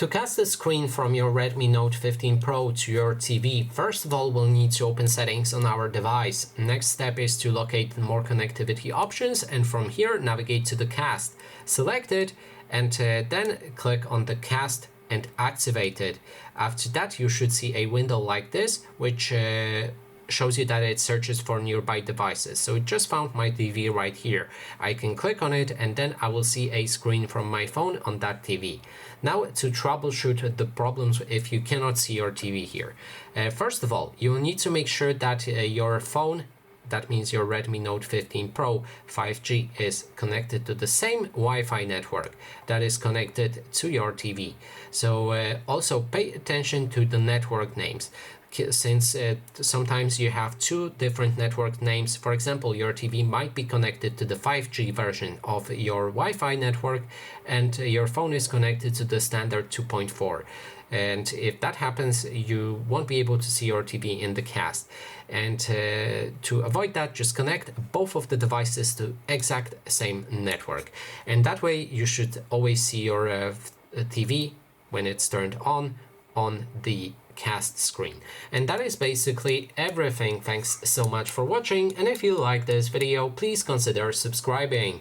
To cast the screen from your Redmi Note 15 Pro to your TV, first of all we'll need to open settings on our device. Next step is to locate more connectivity options, and from here navigate to the cast. Select it and then click on the cast and activate it. After that you should see a window like this, which shows you that it searches for nearby devices. So it just found my TV right here. I can click on it and then I will see a screen from my phone on that TV. Now to troubleshoot the problems if you cannot see your TV here. First of all, you will need to make sure that your phone, that means your Redmi Note 15 Pro 5G, is connected to the same Wi-Fi network that is connected to your TV. So also pay attention to the network names, since sometimes you have two different network names. For example, your TV might be connected to the 5G version of your Wi-Fi network and your phone is connected to the standard 2.4. And if that happens, you won't be able to see your TV in the cast. And to avoid that, just connect both of the devices to exact same network. And that way you should always see your TV when it's turned on the cast screen. And that is basically everything. Thanks so much for watching, and if you like this video, please consider subscribing.